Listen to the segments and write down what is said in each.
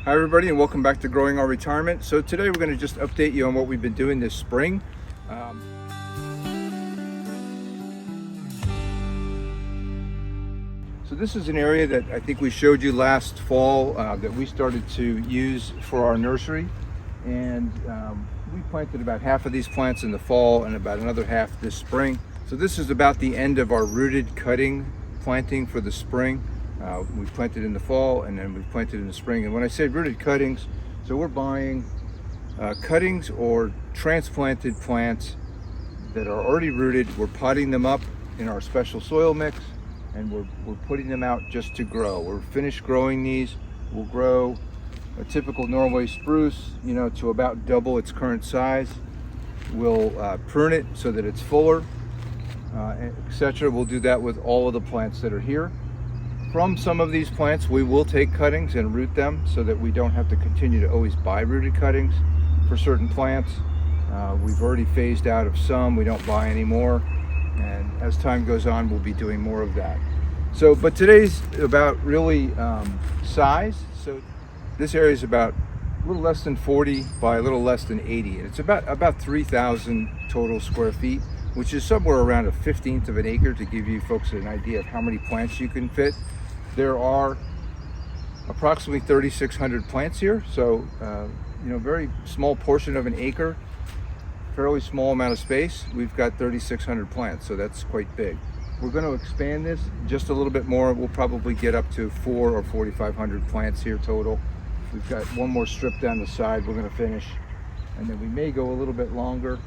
Hi everybody, and welcome back to Growing Our Retirement. So today we're going to just update you on what we've been doing this spring. So this is an area that I think we showed you last fall that we started to use for our nursery, and we planted about half of these plants in the fall and about another half this spring. So this is about the end of our rooted cutting planting for the spring. We planted in the fall and then we planted in the spring. And when I say rooted cuttings, so we're buying cuttings or transplanted plants that are already rooted. We're potting them up in our special soil mix, and we're putting them out just to grow. We're finished growing these. We'll grow a typical Norway spruce, to about double its current size. We'll prune it so that it's fuller, etc. We'll do that with all of the plants that are here. From some of these plants, we will take cuttings and root them so that we don't have to continue to always buy rooted cuttings for certain plants. We've already phased out of some. We don't buy anymore. And as time goes on, we'll be doing more of that. But today's about really size. So this area is about a little less than 40 by a little less than 80. And it's about 3,000 total square feet, which is somewhere around a 1/15 of an acre, to give you folks an idea of how many plants you can fit. There are approximately 3,600 plants here. So, very small portion of an acre, fairly small amount of space. We've got 3,600 plants, so that's quite big. We're going to expand this just a little bit more. We'll probably get up to 4,000 or 4,500 plants here total. We've got one more strip down the side we're going to finish, and then we may go a little bit longer.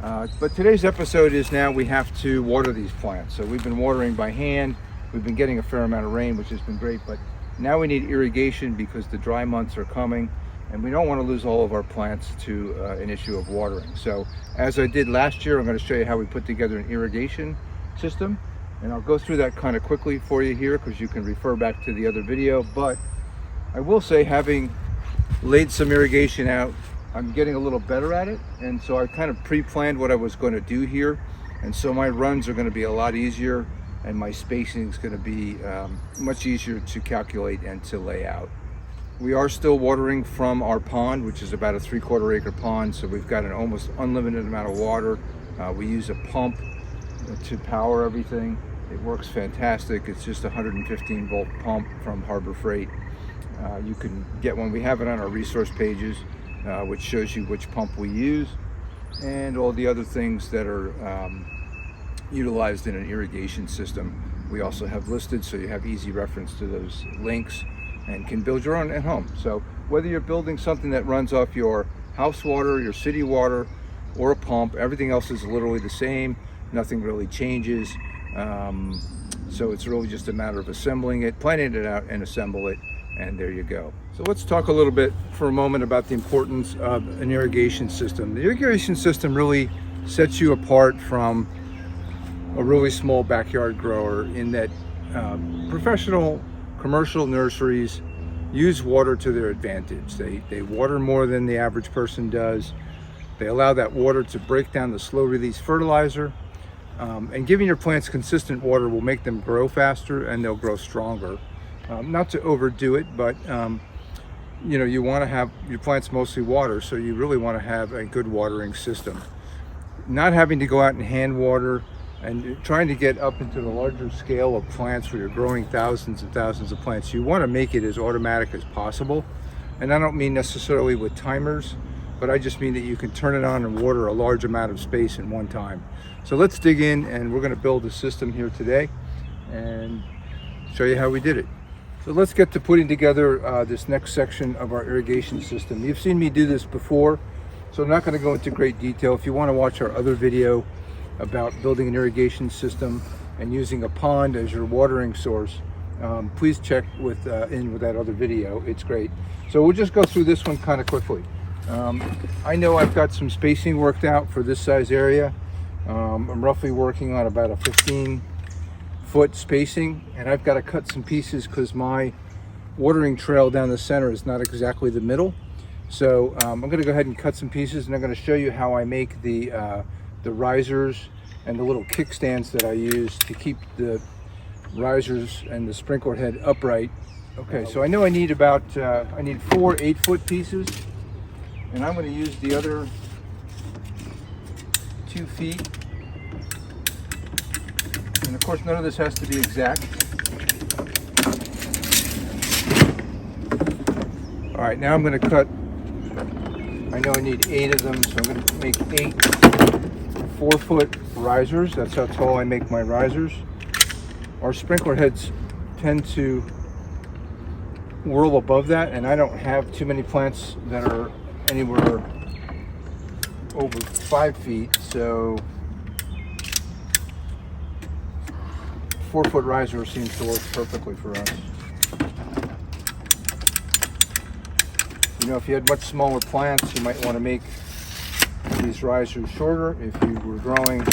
But today's episode is now we have to water these plants. So we've been watering by hand. We've been getting a fair amount of rain, which has been great, but now we need irrigation because the dry months are coming, and we don't want to lose all of our plants to an issue of watering. So as I did last year, I'm going to show you how we put together an irrigation system, and I'll go through that kind of quickly for you here because you can refer back to the other video. But I will say, having laid some irrigation out, I'm getting a little better at it, and so I kind of pre-planned what I was going to do here, and so my runs are going to be a lot easier, and my spacing is going to be much easier to calculate and to lay out. We are still watering from our pond, which is about a 3/4 acre pond, so we've got an almost unlimited amount of water. We use a pump to power everything. It works fantastic. It's just a 115 volt pump from Harbor Freight. You can get one. We have it on our resource pages, which shows you which pump we use and all the other things that are utilized in an irrigation system. We also have listed, so you have easy reference to those links and can build your own at home. So whether you're building something that runs off your house water, your city water, or a pump, everything else is literally the same. Nothing really changes. So it's really just a matter of assembling it, planning it out, and assemble it, and there you go. So let's talk a little bit for a moment about the importance of an irrigation system. The irrigation system really sets you apart from a really small backyard grower in that professional commercial nurseries use water to their advantage. They water more than the average person does. They allow that water to break down the slow release fertilizer, and giving your plants consistent water will make them grow faster and they'll grow stronger. Not to overdo it, but you want to have your plants mostly water, so you really want to have a good watering system. Not having to go out and hand water and trying to get up into the larger scale of plants where you're growing thousands and thousands of plants, you want to make it as automatic as possible. And I don't mean necessarily with timers, but I just mean that you can turn it on and water a large amount of space in one time. So let's dig in, and we're going to build a system here today and show you how we did it. So let's get to putting together this next section of our irrigation system. You've seen me do this before, so I'm not going to go into great detail. If you want to watch our other video about building an irrigation system and using a pond as your watering source, please check in with that other video. It's great. So we'll just go through this one kind of quickly. I know I've got some spacing worked out for this size area. I'm roughly working on about a 15-foot spacing, and I've got to cut some pieces because my watering trail down the center is not exactly the middle. So I'm going to go ahead and cut some pieces, and I'm going to show you how I make the risers and the little kickstands that I use to keep the risers and the sprinkler head upright Okay, so I know I need about, I need 4 8-foot pieces, and I'm going to use the other 2 feet. And of course, none of this has to be exact. All right, now I'm going to cut, I know I need 8 of them, so I'm going to make 8 4-foot risers. That's how tall I make my risers. Our sprinkler heads tend to whirl above that, and I don't have too many plants that are anywhere over 5 feet, so 4-foot riser seems to work perfectly for us. You know, if you had much smaller plants, you might want to make these risers shorter. If you were growing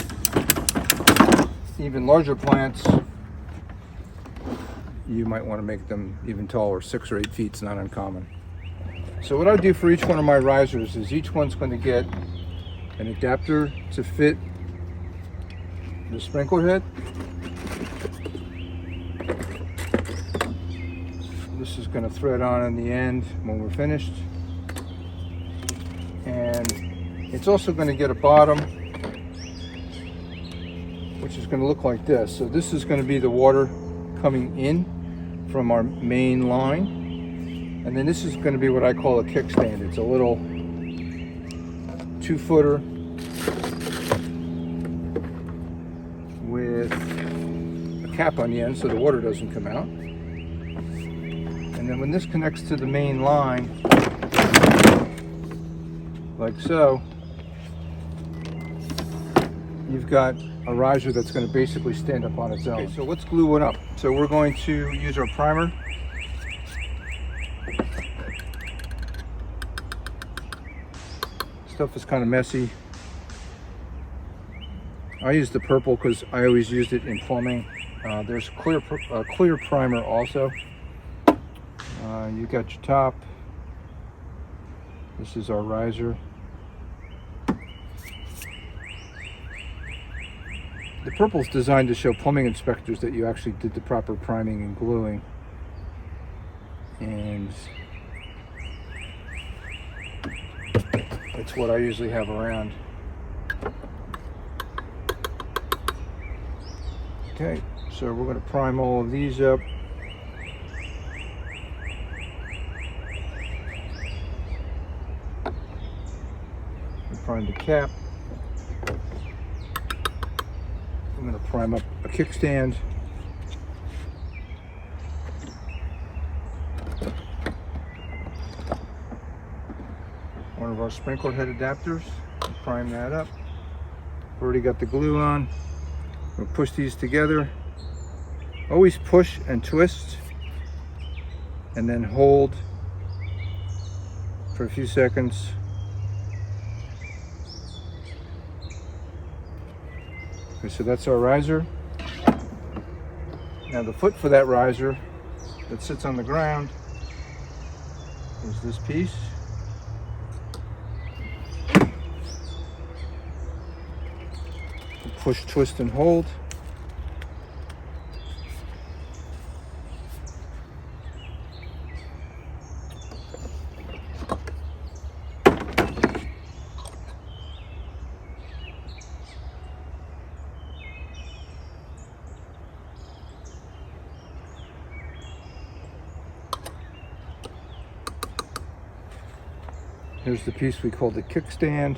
even larger plants, you might want to make them even taller. 6 or 8 feet is not uncommon. So what I do for each one of my risers is each one's going to get an adapter to fit the sprinkler head. This is going to thread on in the end when we're finished. And it's also going to get a bottom, which is going to look like this. So this is going to be the water coming in from our main line. And then this is going to be what I call a kickstand. It's a little 2-footer with a cap on the end so the water doesn't come out. And then when this connects to the main line, like so, you've got a riser that's going to basically stand up on its own. Okay, so let's glue one up. So we're going to use our primer. Stuff is kind of messy. I use the purple because I always used it in plumbing. There's clear primer also. You got your top. This is our riser. The purple is designed to show plumbing inspectors that you actually did the proper priming and gluing. And it's what I usually have around. Okay, so we're going to prime all of these up. Prime the cap. I'm going to prime up a kickstand. One of our sprinkler head adapters. Prime that up. Already got the glue on. We'll push these together. Always push and twist, and then hold for a few seconds. Okay, so that's our riser. Now the foot for that riser that sits on the ground is this piece. Push, twist, and hold. Here's the piece we call the kickstand.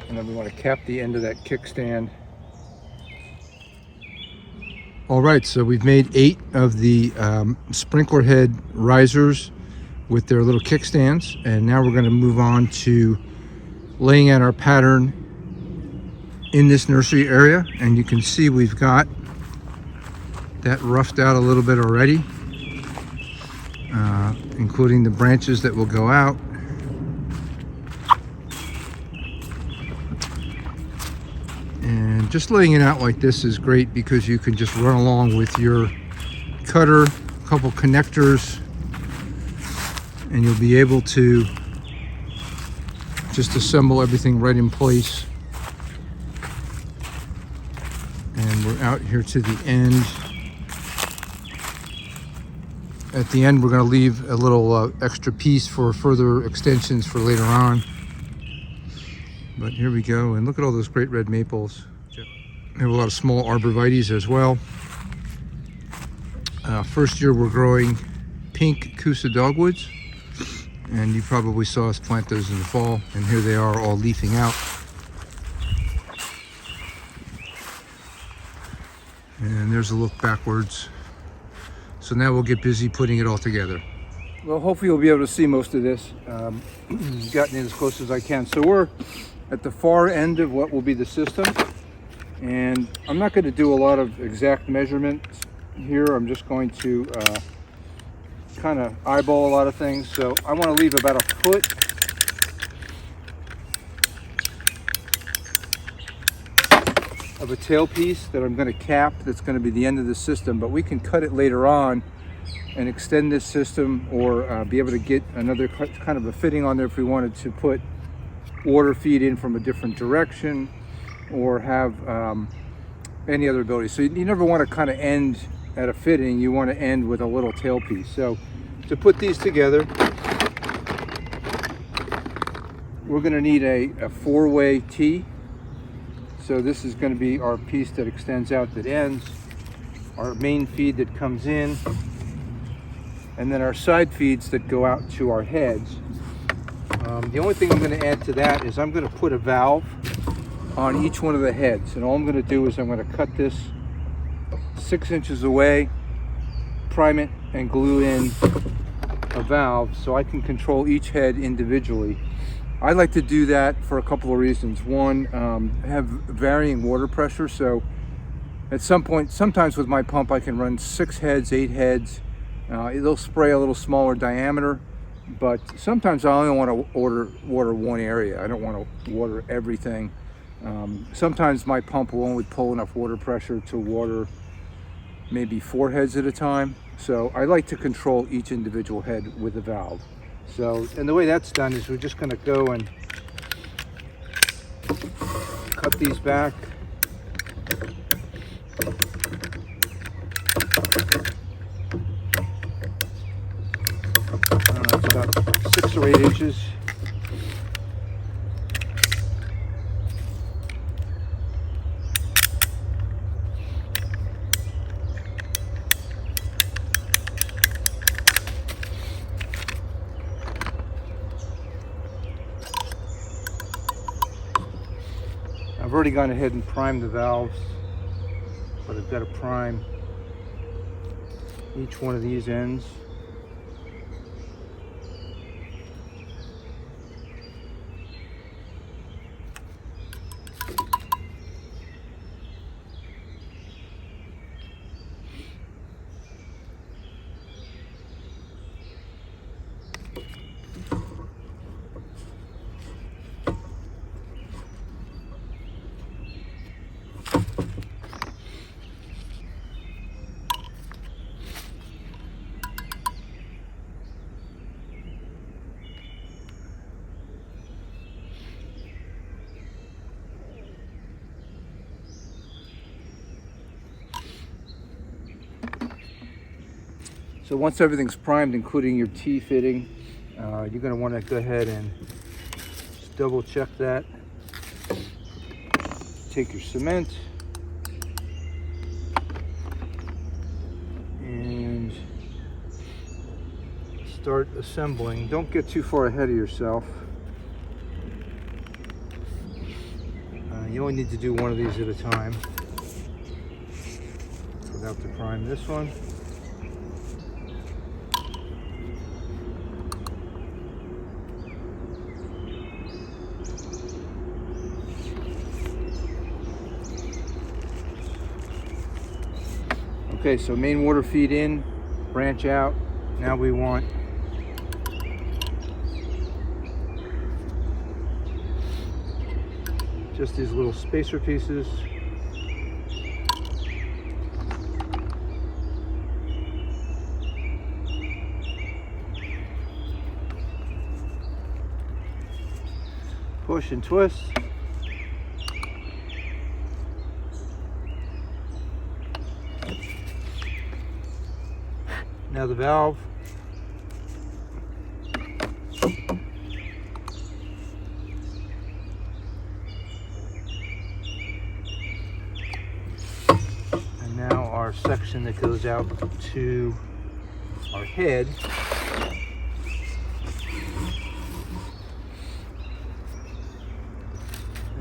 And then we want to cap the end of that kickstand. All right, so we've made 8 of the sprinkler head risers with their little kickstands, and now we're going to move on to laying out our pattern in this nursery area. And you can see we've got that roughed out a little bit already, including the branches that will go out. And just laying it out like this is great because you can just run along with your cutter, a couple connectors, and you'll be able to just assemble everything right in place. And we're out here to the end. At the end, we're going to leave a little extra piece for further extensions for later on. But here we go, and look at all those great red maples. We have a lot of small arborvitaes as well. First year we're growing pink Coosa dogwoods, and you probably saw us plant those in the fall, and here they are all leafing out. And there's a look backwards. So now we'll get busy putting it all together. Well, hopefully you'll be able to see most of this. Gotten in as close as I can. So we're at the far end of what will be the system, and I'm not going to do a lot of exact measurements here. I'm just going to kind of eyeball a lot of things. So I want to leave about a foot of a tailpiece that I'm going to cap. That's going to be the end of the system, but we can cut it later on and extend this system, or be able to get another kind of a fitting on there if we wanted to put water feed in from a different direction, or have any other ability. So you never want to kind of end at a fitting. You want to end with a little tailpiece. So to put these together, we're going to need a four-way T. So this is going to be our piece that extends out, that ends, our main feed that comes in, and then our side feeds that go out to our heads. The only thing I'm going to add to that is I'm going to put a valve on each one of the heads, and all I'm going to do is I'm going to cut this 6 inches away, prime it, and glue in a valve so I can control each head individually. I like to do that for a couple of reasons. One, have varying water pressure, so at some point, sometimes with my pump I can run 6 heads, 8 heads. It'll spray a little smaller diameter, but sometimes I only want to water one area. I don't want to water everything. Sometimes my pump will only pull enough water pressure to water maybe 4 heads at a time. So I like to control each individual head with a valve. So, and the way that's done is we're just going to go and cut these back. It's about 6 or 8 inches. I've already gone ahead and primed the valves, but I've got to prime each one of these ends. So once everything's primed, including your T fitting, you're going to want to go ahead and just double check that. Take your cement and start assembling. Don't get too far ahead of yourself. You only need to do one of these at a time. Without to prime this one. Okay, so main water feed in, branch out. Now we want just these little spacer pieces. Push and twist. Now the valve. And now our section that goes out to our head.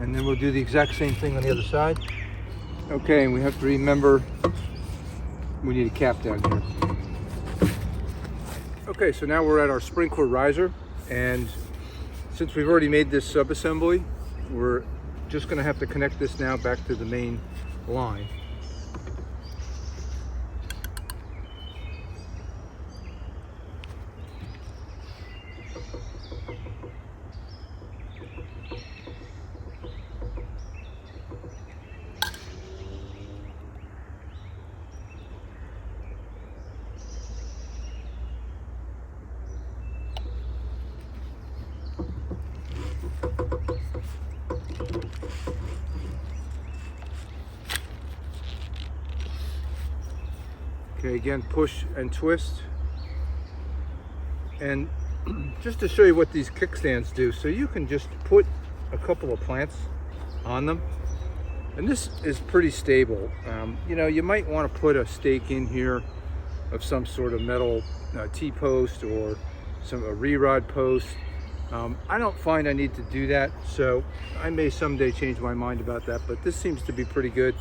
And then we'll do the exact same thing on the other side. Okay, and we have to remember we need a cap down here. Okay, so now we're at our sprinkler riser, and since we've already made this sub-assembly, we're just going to have to connect this now back to the main line. Okay, again, push and twist. And just to show you what these kickstands do, so you can just put a couple of plants on them. And this is pretty stable. You know, you might want to put a stake in here of some sort of metal T-post or a re-rod post. I don't find I need to do that, so I may someday change my mind about that, but this seems to be pretty good.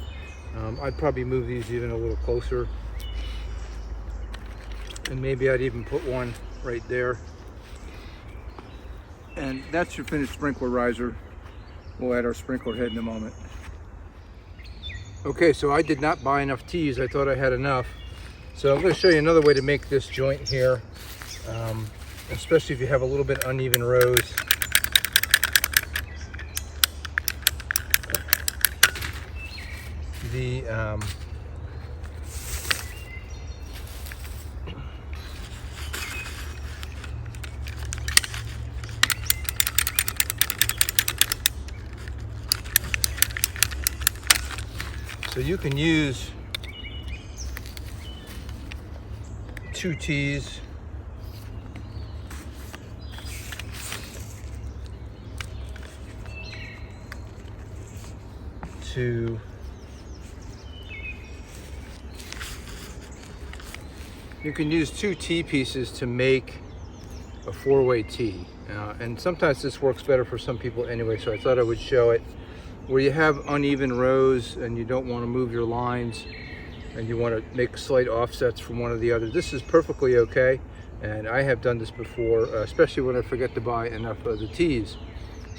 I'd probably move these even a little closer. And maybe I'd even put one right there. And that's your finished sprinkler riser. We'll add our sprinkler head in a moment. Okay, so I did not buy enough tees. I thought I had enough. So I'm going to show you another way to make this joint here, especially if you have a little bit uneven rows. So you can use 2 tees to two T pieces to make a 4-way T. And sometimes this works better for some people anyway, so I thought I would show it. Where you have uneven rows and you don't want to move your lines and you want to make slight offsets from one or the other, this is perfectly okay. And I have done this before, especially when I forget to buy enough of the tees.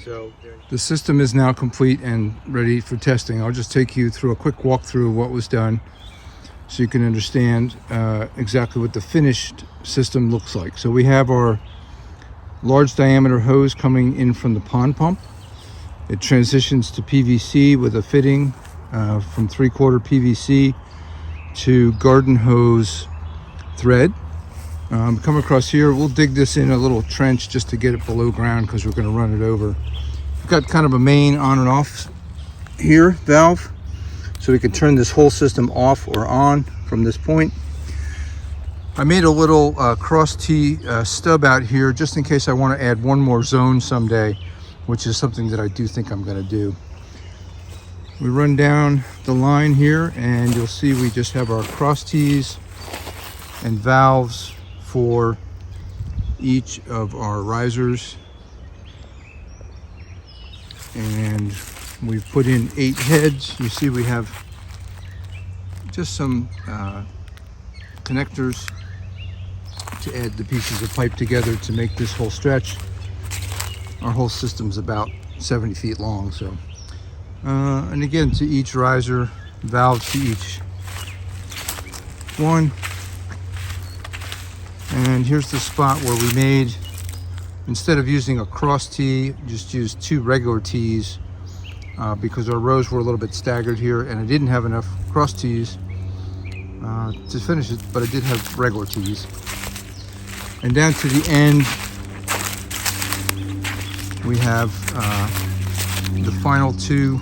So the system is now complete and ready for testing. I'll just take you through a quick walkthrough of what was done so you can understand exactly what the finished system looks like. So we have our large diameter hose coming in from the pond pump. It transitions to PVC with a fitting from 3/4 PVC to garden hose thread. Come across here, we'll dig this in a little trench just to get it below ground because we're going to run it over. We've got kind of a main on and off here valve, so we can turn this whole system off or on from this point. I made a little cross T stub out here just in case I want to add one more zone someday, which is something that I do think I'm going to do. We run down the line here and you'll see we just have our cross T's and valves for each of our risers. And we've put in 8 heads. You see we have just some connectors to add the pieces of pipe together to make this whole stretch. Our whole system's about 70 feet long, so. And again, to each riser, valves to each one. And here's the spot where we made, instead of using a cross tee, just used 2 regular tees because our rows were a little bit staggered here and I didn't have enough cross tees to finish it, but I did have regular tees. And down to the end, we have the final 2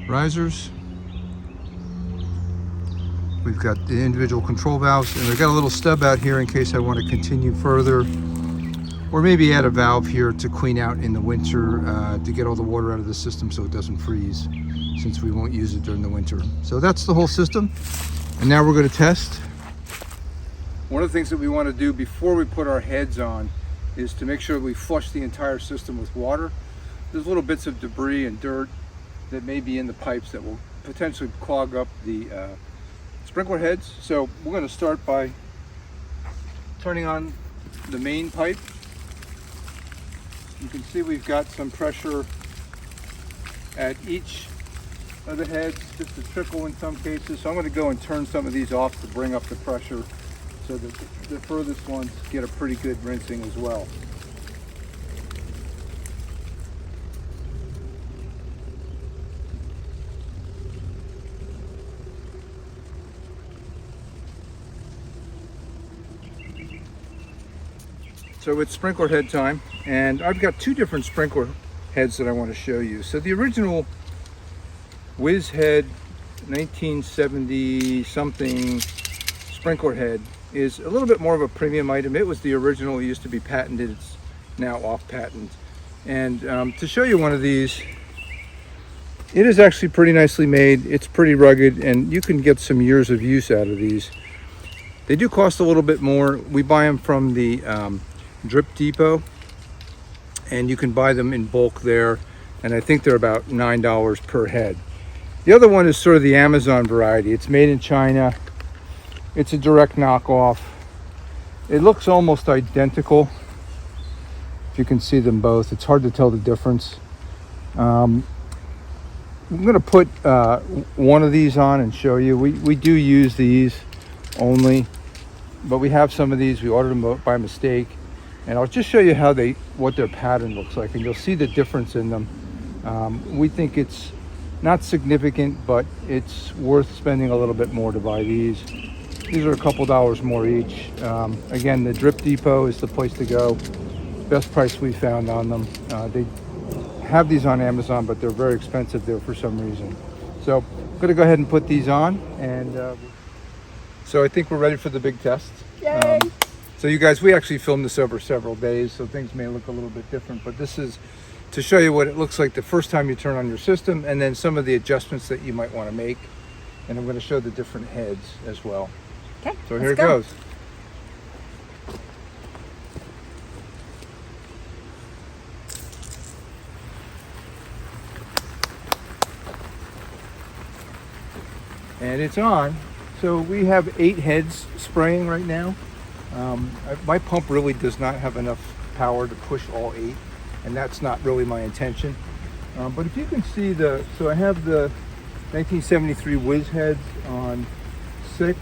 risers. We've got the individual control valves, and I've got a little stub out here in case I want to continue further, or maybe add a valve here to clean out in the winter to get all the water out of the system so it doesn't freeze, since we won't use it during the winter. So that's the whole system, and now we're going to test. One of the things that we want to do before we put our heads on is to make sure we flush the entire system with water. There's little bits of debris and dirt that may be in the pipes that will potentially clog up the sprinkler heads. So we're going to start by turning on the main pipe. You can see we've got some pressure at each of the heads, just a trickle in some cases. So I'm going to go and turn some of these off to bring up the pressure so that the furthest ones get a pretty good rinsing as well. So it's sprinkler head time, and I've got 2 different sprinkler heads that I want to show you. So the original Wiz Head 1970 something sprinkler head is a little bit more of a premium item. It was the original. It used to be patented. It's now off patent. And to show you one of these, it is actually pretty nicely made. It's pretty rugged, and you can get some years of use out of these. They do cost a little bit more. We buy them from the Drip Depot, and you can buy them in bulk there, and I think they're about $9 per head. The other one is sort of the Amazon variety. It's made in China. It's a direct knockoff. It looks almost identical. If you can see them both, it's hard to tell the difference. I'm going to put one of these on and show you. We do use these only, but we have some of these. We ordered them by mistake. And I'll just show you how what their pattern looks like, and you'll see the difference in them. We think it's not significant, but it's worth spending a little bit more to buy these. These are a couple dollars more each. Again, the Drip Depot is the place to go. Best price we found on them. They have these on Amazon, but they're very expensive there for some reason. So I'm going to go ahead and put these on, and so I think we're ready for the big test. Yay! So you guys, we actually filmed this over several days, so things may look a little bit different, but this is to show you what it looks like the first time you turn on your system, and then some of the adjustments that you might want to make. And I'm going to show the different heads as well. Okay, so here it goes. And it's on. So we have 8 heads spraying right now. My pump really does not have enough power to push all 8, and that's not really my intention. But if you can see so I have the 1973 Wiz Heads on 6,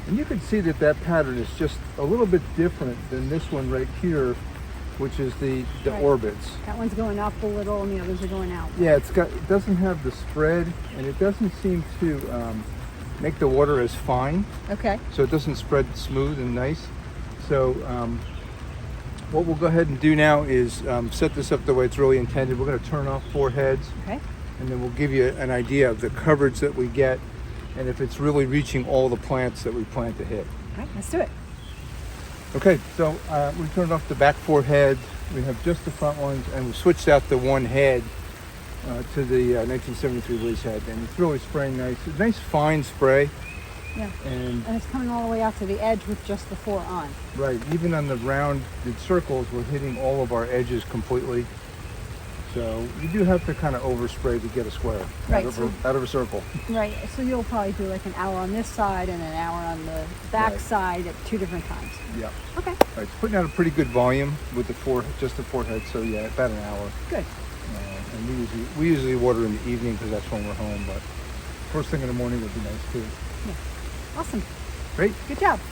and you can see that pattern is just a little bit different than this one right here, which is the right. Orbits. That one's going up a little, and the others are going out. Yeah, it doesn't have the spread, and it doesn't seem to make the water as fine. Okay. So it doesn't spread smooth and nice. So what we'll go ahead and do now is set this up the way it's really intended. We're going to turn off 4 heads. Okay. And then we'll give you an idea of the coverage that we get and if it's really reaching all the plants that we plan to hit. Okay, let's do it. Okay, so we turned off the back 4 heads. We have just the front ones, and we switched out the one head to the 1973 Wiz Head, and it's really spraying nice. It's a nice fine spray. Yeah, and it's coming all the way out to the edge with just the 4 on. Right, even on the rounded circles, we're hitting all of our edges completely. So you do have to kind of overspray to get a square out of a circle. Right, so you'll probably do like an hour on this side and an hour on the back side at 2 different times. Yeah. Okay. Right, it's putting out a pretty good volume with just the 4 heads, so yeah, about an hour. Good. And we usually water in the evening because that's when we're home, but first thing in the morning would be nice too. Yeah. Awesome. Great. Good job.